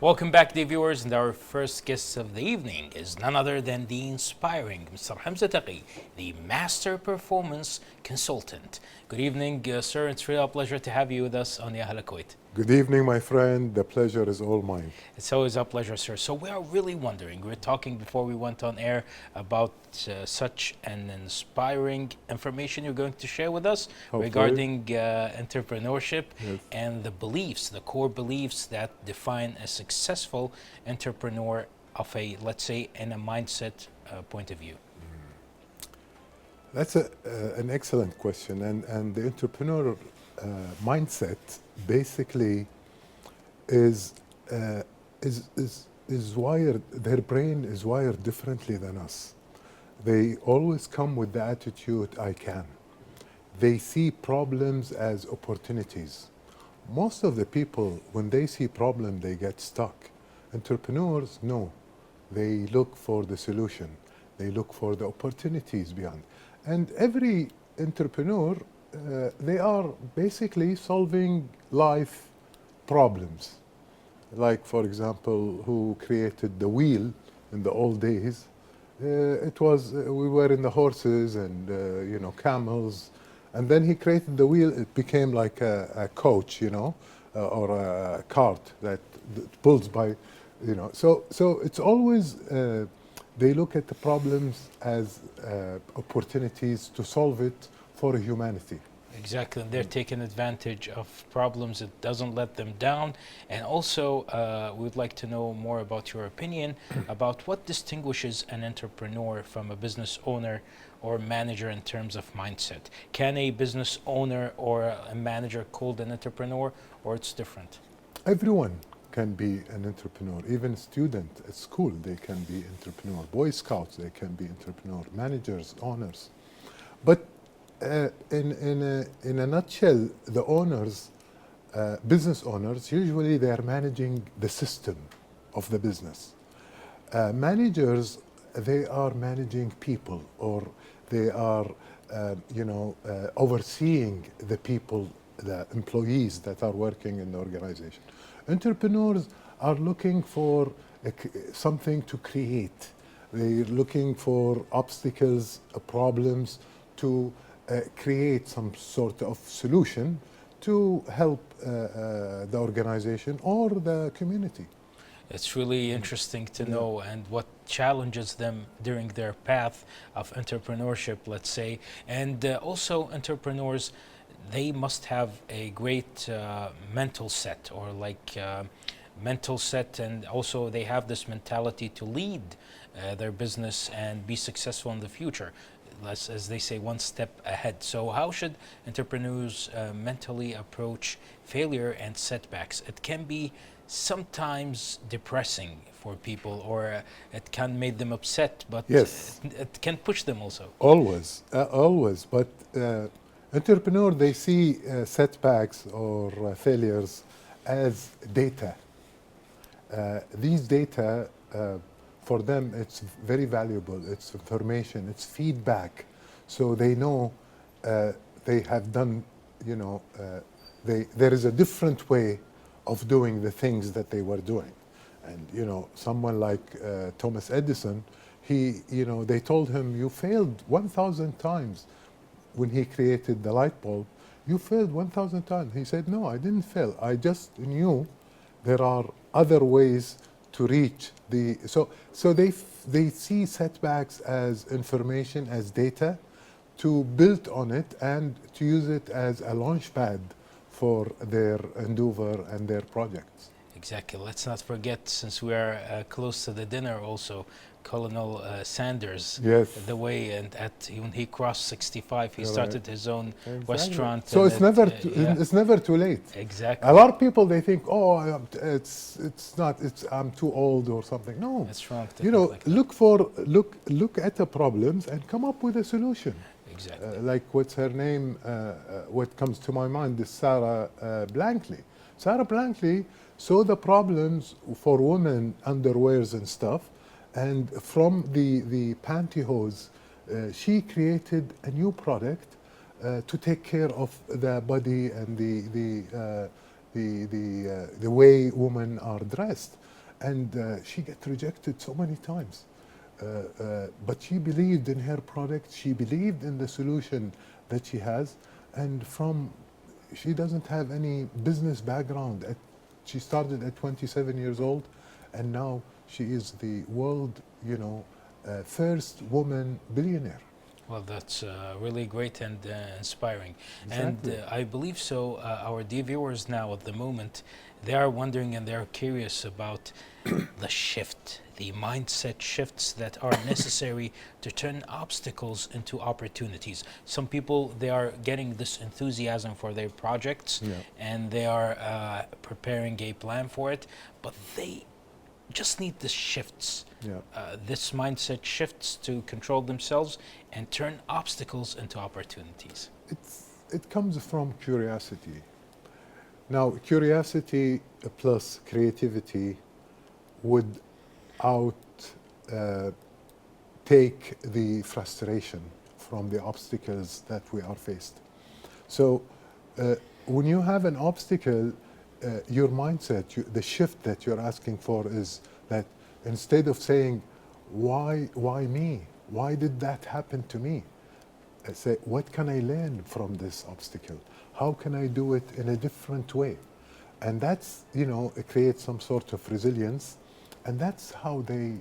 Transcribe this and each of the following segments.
Welcome back, dear viewers, and our first guest of the evening is none other than the inspiring Mr. Hamza Taqi, the Master Performance Consultant. Good evening, sir. It's really a pleasure to have you with us on the Ahla Kuwait. Good evening, my friend. The pleasure is all mine. It's always a pleasure, sir. So we are really wondering, we were talking before we went on air about such an inspiring information you're going to share with us Hopefully. regarding entrepreneurship Yes. and the beliefs, the core beliefs that define a successful entrepreneur of a, let's say, in a mindset point of view. That's an excellent question. And the entrepreneur mindset basically is wired, their brain is wired differently than us. They always come with the attitude, I can. They see problems as opportunities. Most of the people, when they see problem, they get stuck. Entrepreneurs, no. They look for the solution. They look for the opportunities beyond. And every entrepreneur, they are basically solving life problems. Like, for example, who created the wheel in the old days? It was, we were in the horses and, camels. And then he created the wheel. It became like a coach, or a cart that pulls by, So it's always, they look at the problems as opportunities to solve it for humanity. Exactly, and they're taking advantage of problems. It doesn't let them down. And also, we would like to know more about your opinion about what distinguishes an entrepreneur from a business owner or manager in terms of mindset. Can a business owner or a manager called an entrepreneur, or it's different? Everyone can be an entrepreneur. Even a student at school, they can be entrepreneur. Boy Scouts, they can be entrepreneur. Managers, owners. But in a nutshell, the owners, business owners, usually they are managing the system of the business. Managers, they are managing people, or they are, overseeing the people, the employees that are working in the organization. Entrepreneurs are looking for something to create. They're looking for obstacles, problems to create some sort of solution to help the organization or the community. It's really interesting to know, and what challenges them during their path of entrepreneurship, let's say. And also, entrepreneurs, they must have a great mental set, or like mental set, and also they have this mentality to lead their business and be successful in the future. As they say, one step ahead. So how should entrepreneurs mentally approach failure and setbacks? It can be sometimes depressing for people, or it can make them upset, but Yes. it can push them also. Always, always. But entrepreneur, they see setbacks or failures as data. These data, for them, it's very valuable. It's information, it's feedback. So they know they have done, there is a different way of doing the things that they were doing. And, someone like Thomas Edison, they told him, you failed 1,000 times when he created the light bulb. You failed 1,000 times. He said, no, I didn't fail. I just knew there are other ways to reach the, so they see setbacks as information, as data, to build on it and to use it as a launch pad for their endeavor and their projects. Exactly. Let's not forget, since we are close to the dinner also, Colonel Sanders, Yes. the way, and when he crossed 65, he Right. started his own Exactly. restaurant. So and it's never too late. Exactly. A lot of people, they think, oh, I'm too old or something. No, That's wrong. To you think know, like that. look at the problems and come up with a solution. Exactly. Like what's her name? What comes to my mind is Sarah Blankley. Sarah Blankley saw the problems for women underwears and stuff, and from the pantyhose, she created a new product to take care of the body and the way women are dressed. and she got rejected so many times. But she believed in her product, she believed in the solution that she has, and she doesn't have any business background. She started at 27 years old, and now she is the world, first woman billionaire. Well, that's really great and inspiring. Exactly. And I believe so. Our dear viewers now at the moment, they are wondering and they're curious about the shift, the mindset shifts that are necessary to turn obstacles into opportunities. Some people, they are getting this enthusiasm for their projects, Yeah. and they are preparing a plan for it, but they just need the shifts, Yeah. this mindset shifts to control themselves and turn obstacles into opportunities. It comes from curiosity. Now, curiosity plus creativity would out take the frustration from the obstacles that we are faced. So, when you have an obstacle, your mindset, the shift that you're asking for is that instead of saying, why me? Why did that happen to me? I say, what can I learn from this obstacle? How can I do it in a different way? And that's, it creates some sort of resilience, and that's how they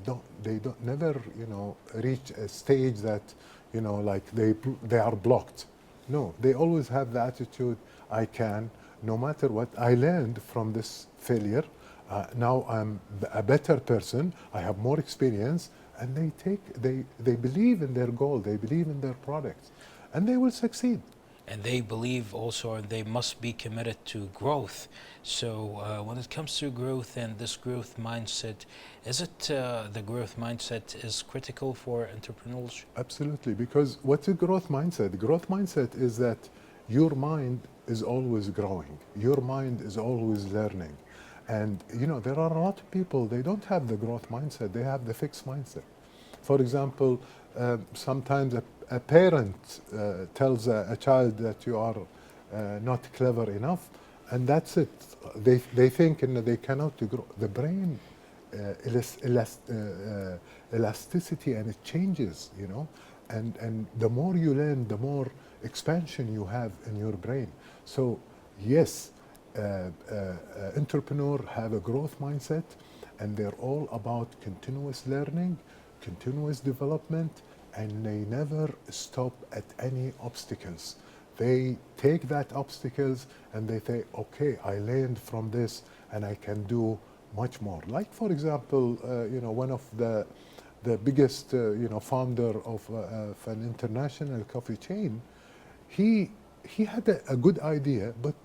don't never, reach a stage that, like they are blocked. No, they always have the attitude, I can, no matter what. I learned from this failure. Now I'm a better person. I have more experience, and they believe in their goal. They believe in their products, and they will succeed. And they believe also they must be committed to growth. So when it comes to growth and this growth mindset, is it the growth mindset is critical for entrepreneurs? Absolutely, because what's a growth mindset? The growth mindset is that your mind is always growing. Your mind is always learning. And there are a lot of people, they don't have the growth mindset, they have the fixed mindset. For example, sometimes a parent tells a child that you are not clever enough, and that's it. They think they cannot grow. The brain elasticity, and it changes, and the more you learn, the more expansion you have in your brain. So yes, entrepreneurs have a growth mindset, and they're all about continuous learning, continuous development, and they never stop at any obstacles. They take that obstacles and they say, okay, I learned from this and I can do much more. Like, for example, one of the biggest, founder of an international coffee chain, he had a good idea, but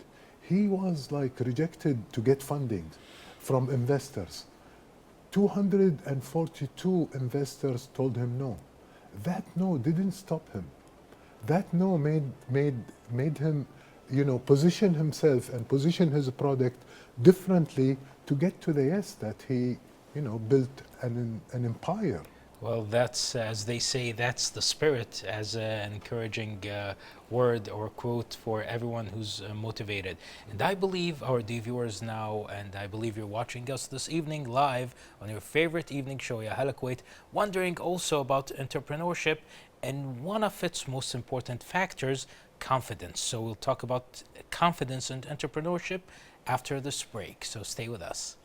he was like rejected to get funding from investors. 242 investors told him no. That no didn't stop him. That no made him, position himself and position his product differently to get to the yes that he, built an empire. Well, that's, as they say, that's the spirit, as an encouraging word or quote for everyone who's motivated. And I believe our dear viewers now, and I believe you're watching us this evening live on your favorite evening show, Ya Hala Kuwait, wondering also about entrepreneurship and one of its most important factors, confidence. So we'll talk about confidence and entrepreneurship after this break. So stay with us.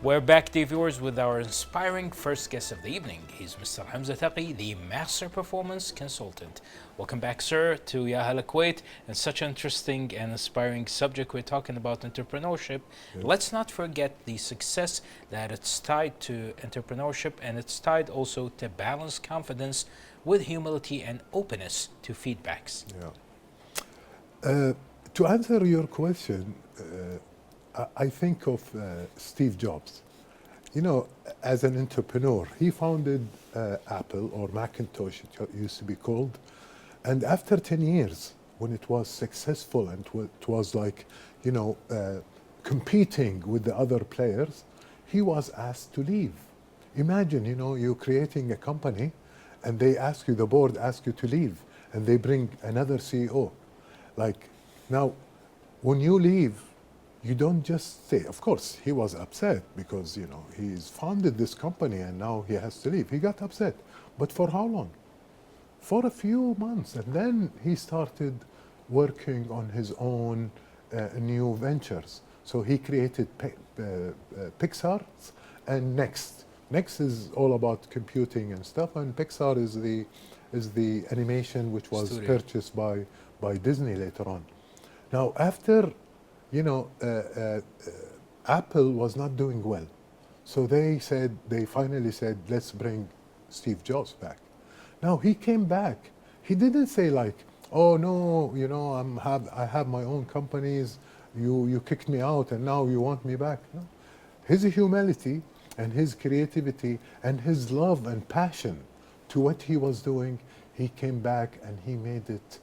We're back, dear viewers, with our inspiring first guest of the evening. He's Mr. Hamza Taqi, the Master Performance Consultant. Welcome back, sir, to Ya Hala Kuwait, and such an interesting and inspiring subject. We're talking about entrepreneurship. Yes. Let's not forget the success that it's tied to entrepreneurship, and it's tied also to balanced confidence with humility and openness to feedbacks. Yeah. To answer your question, I think of Steve Jobs. As an entrepreneur, he founded Apple, or Macintosh it used to be called. And after 10 years, when it was successful and it was like, competing with the other players, he was asked to leave. Imagine, you're creating a company and they ask you, the board asks you to leave, and they bring another CEO. Like, now, when you leave, you don't just say, of course, he was upset because, he's founded this company and now he has to leave. He got upset. But for how long? For a few months. And then he started working on his own new ventures. So he created Pixar and Next. Next is all about computing and stuff, and Pixar is the animation which was Studio. purchased by Disney later on. Now, after Apple was not doing well, so they finally said, let's bring Steve Jobs back. Now he came back. He didn't say like, oh no, I have my own companies. You kicked me out and now you want me back. No. His humility and his creativity and his love and passion to what he was doing, he came back and he made it,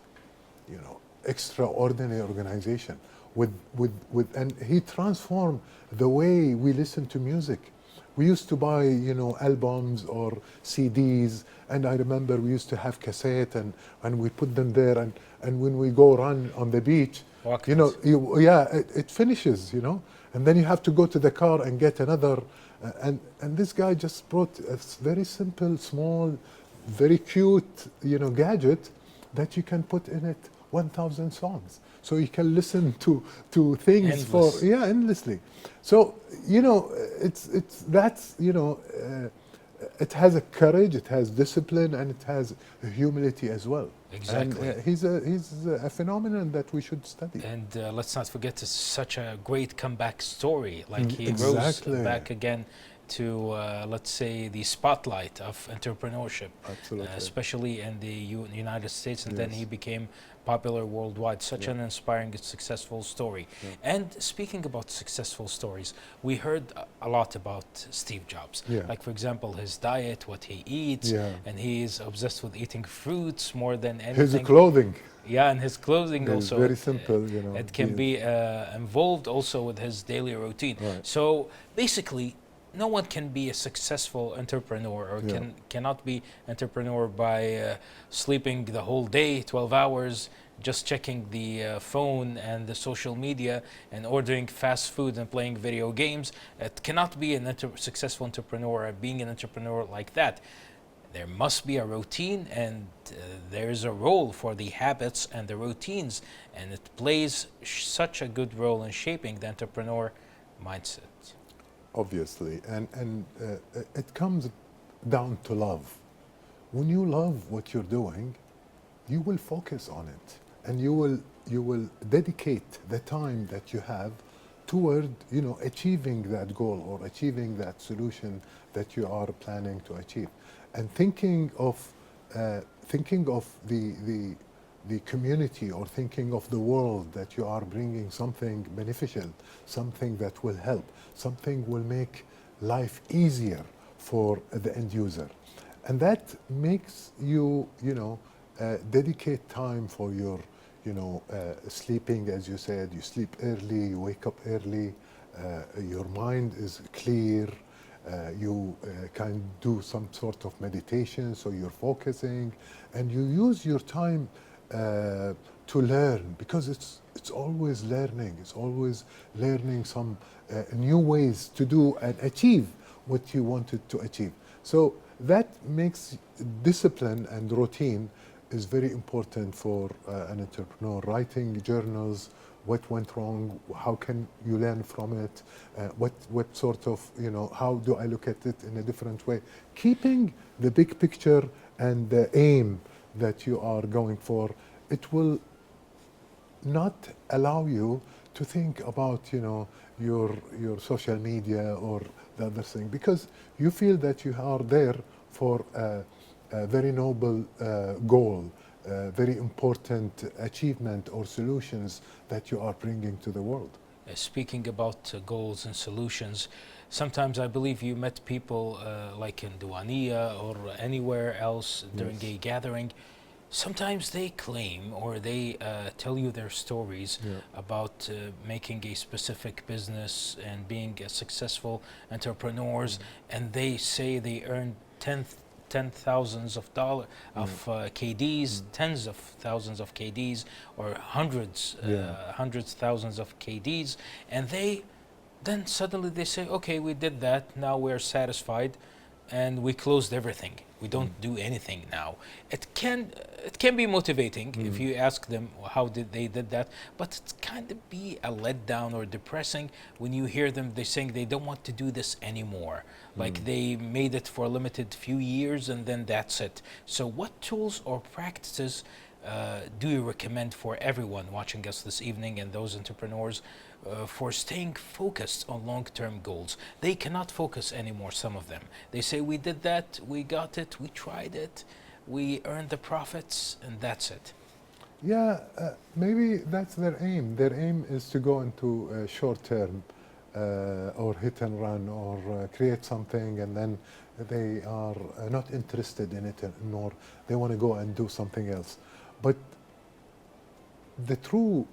extraordinary organization and he transformed the way we listen to music. We used to buy, albums or CDs, and I remember we used to have cassette and we put them there, and when we go run on the beach, it finishes, and then you have to go to the car and get another, and this guy just brought a very simple, small, very cute, gadget that you can put in it 1,000 songs. So you can listen to things endlessly. So it has a courage, it has discipline, and it has humility as well. Exactly. And he's a phenomenon that we should study. And let's not forget, it's such a great comeback story. Like he Exactly. rose back again to, let's say, the spotlight of entrepreneurship, especially in the United States, and then he became popular worldwide. Such an inspiring, successful story. And speaking about successful stories, we heard a lot about Steve Jobs. Like, for example, his diet, what he eats, and he is obsessed with eating fruits more than anything. His clothing. Yeah, and his clothing also. Very simple, It can be involved also with his daily routine. Right. So basically, no one can be a successful entrepreneur or cannot be entrepreneur by sleeping the whole day, 12 hours, just checking the phone and the social media and ordering fast food and playing video games. It cannot be a successful entrepreneur or being an entrepreneur like that. There must be a routine, and there's a role for the habits and the routines, and it plays such a good role in shaping the entrepreneur mindset. Obviously, and it comes down to love. When you love what you're doing, you will focus on it, and you will dedicate the time that you have toward achieving that goal or achieving that solution that you are planning to achieve, and thinking of the community or thinking of the world that you are bringing something beneficial, something that will help, something will make life easier for the end user. And that makes you, dedicate time for your, sleeping, as you said. You sleep early, you wake up early, your mind is clear, you can do some sort of meditation, so you're focusing, and you use your time to learn, because it's always learning. It's always learning some new ways to do and achieve what you wanted to achieve. So that makes discipline and routine is very important for an entrepreneur. Writing journals, what went wrong, how can you learn from it, what sort of, how do I look at it in a different way. Keeping the big picture and the aim that you are going for, it will not allow you to think about your social media or the other thing, because you feel that you are there for a very noble goal, very important achievement or solutions that you are bringing to the world. Speaking about goals and solutions, sometimes I believe you met people like in Duania or anywhere else during a gathering. sometimes they claim or they tell you their stories Yeah. about making a specific business and being a successful entrepreneurs, and they say they earned ten thousands of dollar of KDs, tens of thousands of KDs, or Yeah. hundreds thousands of KDs, and then suddenly they say, okay, we did that, now we're satisfied, and we closed everything. We don't do anything now. It can be motivating if you ask them how did they did that, but it kind of be a letdown or depressing when you hear them. They saying they don't want to do this anymore. Like they made it for a limited few years and then that's it. So what tools or practices do you recommend for everyone watching us this evening and those entrepreneurs for staying focused on long-term goals? They cannot focus anymore, some of them. They say, we did that, we got it, we tried it, we earned the profits, and that's it. Yeah, maybe that's their aim. Their aim is to go into short term or hit and run or create something, and then they are not interested in it nor they want to go and do something else. But the true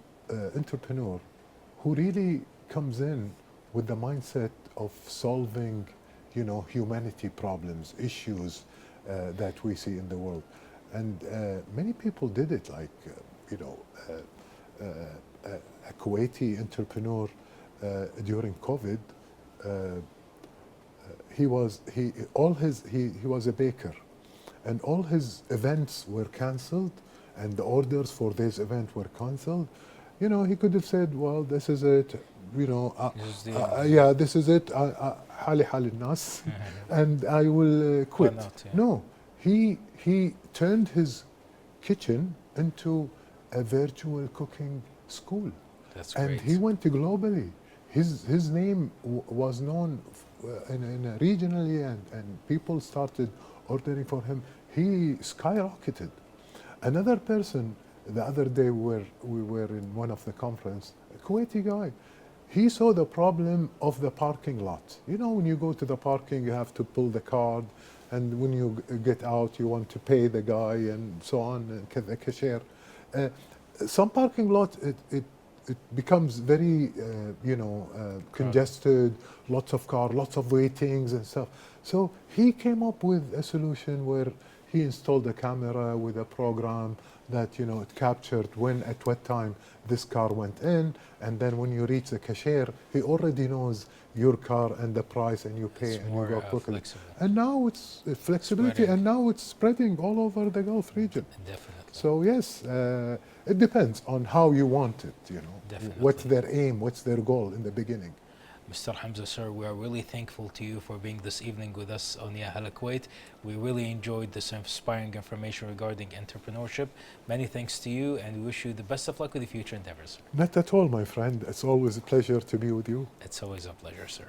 entrepreneur who really comes in with the mindset of solving, humanity problems, issues that we see in the world. And many people did it, like, a Kuwaiti entrepreneur during COVID. He was a baker, and all his events were cancelled, and the orders for this event were cancelled. He could have said, well, this is it, this is it, حالي حال الناس, and I will quit. Why not, yeah. No, he turned his kitchen into a virtual cooking school. That's And great. he went to globally. His name was known regionally, and people started ordering for him. He skyrocketed. Another person, the other day we were in one of the conference, a Kuwaiti guy, he saw the problem of the parking lot. When you go to the parking, you have to pull the card, and when you get out, you want to pay the guy and so on, the cashier. Some parking lot, it becomes very, congested, lots of cars, lots of waitings and stuff. So he came up with a solution where he installed a camera with a program that, it captured when, at what time this car went in, and then when you reach the cashier, he already knows your car and the price, and you pay, It's and more you go quickly. flexible. And now it's flexibility, Spreading. and now it's spreading all over the Gulf region. Definitely. So yes, it depends on how you want it, Definitely. what's their aim, what's their goal in the beginning. Mr. Hamza, sir, we are really thankful to you for being this evening with us on Ya Hala Kuwait. We really enjoyed this inspiring information regarding entrepreneurship. Many thanks to you, and we wish you the best of luck with the future endeavors. Not at all, my friend. It's always a pleasure to be with you. It's always a pleasure, sir.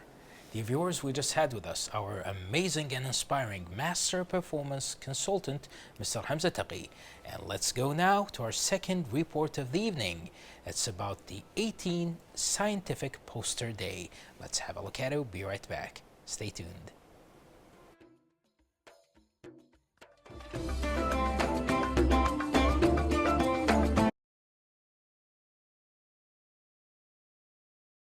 The viewers, we just had with us our amazing and inspiring Master Performance Consultant, Mr. Hamza Taqi. And let's go now to our second report of the evening. It's about the 18th Scientific Poster Day. Let's have a look at it. We'll be right back. Stay tuned.